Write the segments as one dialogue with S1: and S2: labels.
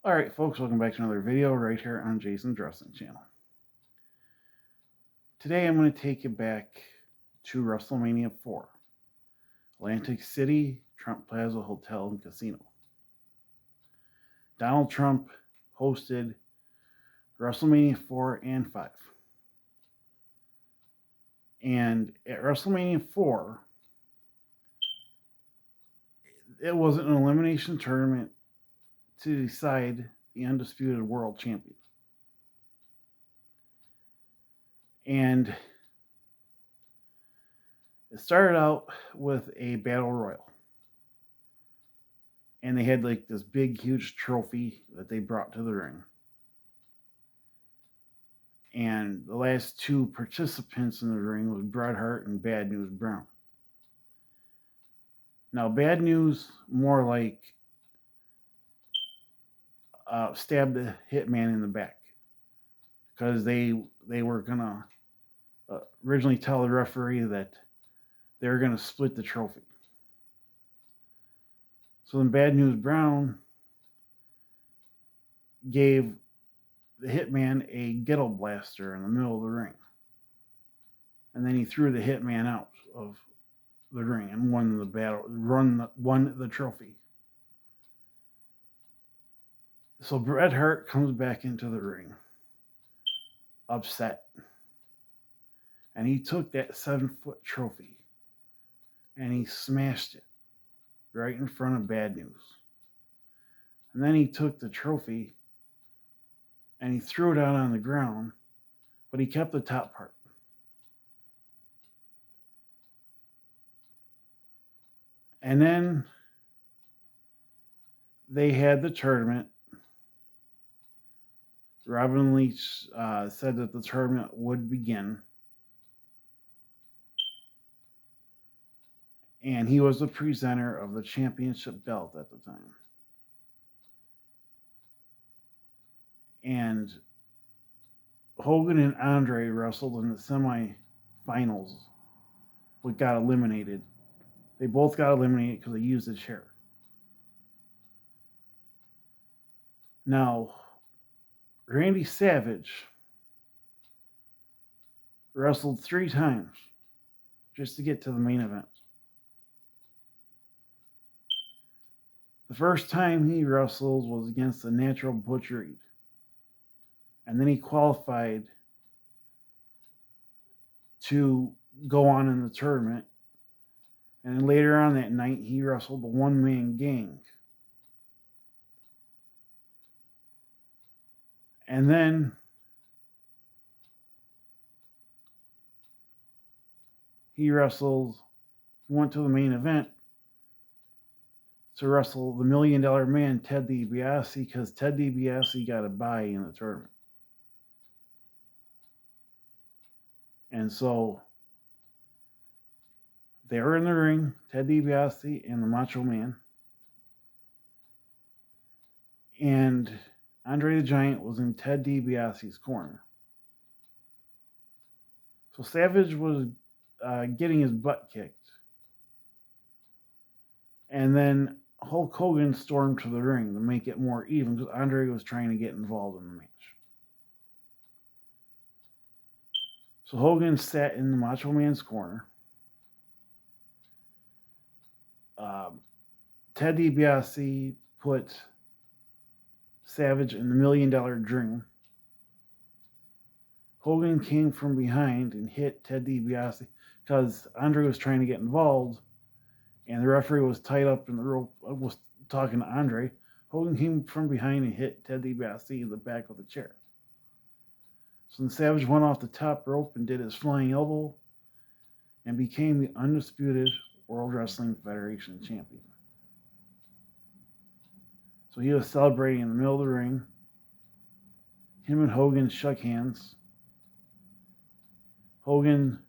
S1: Alright, folks, welcome back to another video right here on Jason's Wrestling Channel. Today I'm going to take you back to WrestleMania 4, Atlantic City, Trump Plaza Hotel and Casino. Donald Trump hosted WrestleMania 4 and 5. And at WrestleMania 4, it was an elimination tournament to decide the undisputed world champion. And it started out with a battle royal. And they had like this big, huge trophy that they brought to the ring. And the last two participants in the ring was Bret Hart and Bad News Brown. Now, Bad News more like stabbed the hitman in the back because they were gonna originally tell the referee that they were gonna split the trophy. So then Bad News Brown gave the hitman a ghetto blaster in the middle of the ring, and then he threw the hitman out of the ring and won the battle, won the trophy. So Bret Hart comes back into the ring, upset, and he took that 7-foot trophy and he smashed it right in front of Bad News. And then he took the trophy and he threw it out on the ground, but he kept the top part. And then they had the tournament. Robin Leach said that the tournament would begin. And he was the presenter of the championship belt at the time. And Hogan and Andre wrestled in the semifinals, but got eliminated. They both got eliminated because they used a chair. Now, Randy Savage wrestled 3 times just to get to the main event. The first time he wrestled was against the Natural Butch Reed. And then he qualified to go on in the tournament. And then later on that night, he wrestled the one-man gang. And then he went to the main event to wrestle the $1 Million Man, Ted DiBiase, because Ted DiBiase got a bye in the tournament. And so they were in the ring, Ted DiBiase and the Macho Man. And Andre the Giant was in Ted DiBiase's corner. So Savage was getting his butt kicked. And then Hulk Hogan stormed to the ring to make it more even because Andre was trying to get involved in the match. So Hogan sat in the Macho Man's corner. Ted DiBiase put Savage in the $1 Million Dream. Hogan came from behind and hit Ted DiBiase because Andre was trying to get involved, and the referee was tied up in the rope, was talking to Andre. Hogan came from behind and hit Ted DiBiase in the back of the chair. So then Savage went off the top rope and did his flying elbow and became the undisputed World Wrestling Federation champion. So he was celebrating in the middle of the ring. Him and Hogan shook hands. Hogan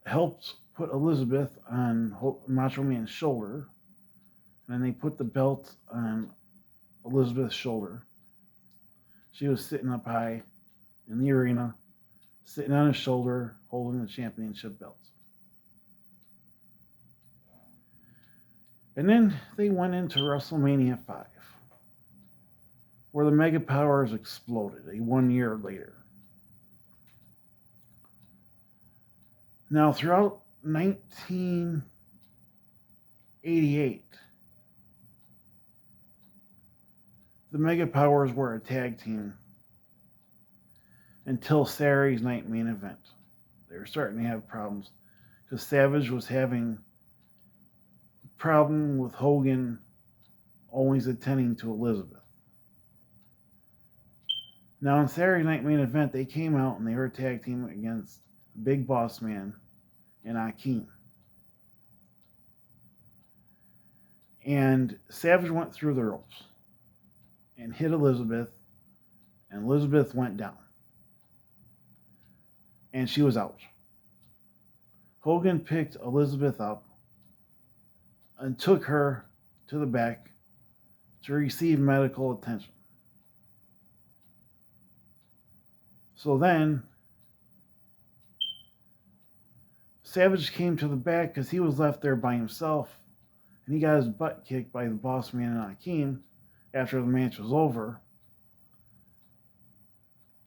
S1: helped put Elizabeth on Macho Man's shoulder, and then they put the belt on Elizabeth's shoulder. She was sitting up high in the arena, sitting on his shoulder, holding the championship belt. And then they went into WrestleMania 5. where the Mega Powers exploded 1 year later. Now, throughout 1988, the Mega Powers were a tag team until Saturday's night main event. They were starting to have problems because Savage was having a problem with Hogan always attending to Elizabeth. Now, in Saturday night main event, they came out and they were a tag team against Big Boss Man and Akeem. And Savage went through the ropes and hit Elizabeth, and Elizabeth went down. And she was out. Hogan picked Elizabeth up and took her to the back to receive medical attention. So then, Savage came to the back because he was left there by himself, and he got his butt kicked by the Boss Man and Akeem after the match was over.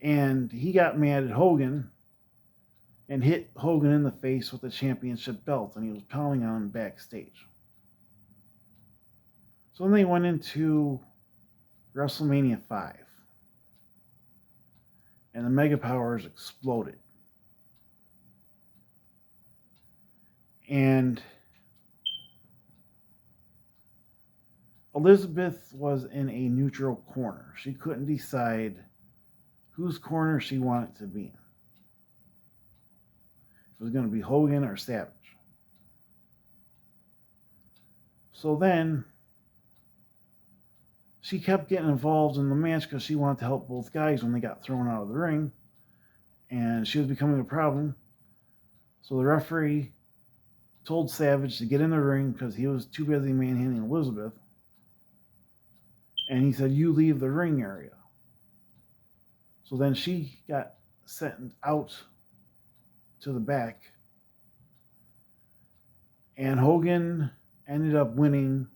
S1: And he got mad at Hogan and hit Hogan in the face with the championship belt, and he was pounding on him backstage. So then they went into WrestleMania 5, and the Mega Powers exploded. And Elizabeth was in a neutral corner. She couldn't decide whose corner she wanted to be in. If it was going to be Hogan or Savage. So then, she kept getting involved in the match because she wanted to help both guys when they got thrown out of the ring. And she was becoming a problem. So the referee told Savage to get in the ring because he was too busy manhandling Elizabeth. And he said, "You leave the ring area." So then she got sent out to the back. And Hogan ended up winning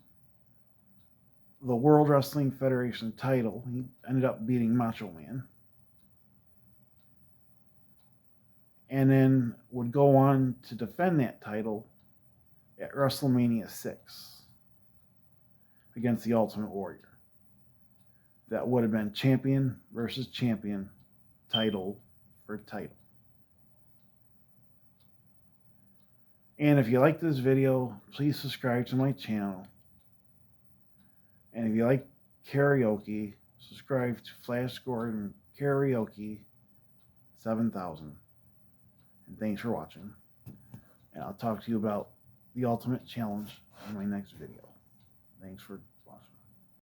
S1: the World Wrestling Federation title. He ended up beating Macho Man. And then would go on to defend that title at WrestleMania 6 against the Ultimate Warrior. That would have been champion versus champion, title for title. And if you like this video, please subscribe to my channel. And if you like karaoke, subscribe to Flash Gordon Karaoke 7000. And thanks for watching. And I'll talk to you about the Ultimate Challenge in my next video. Thanks for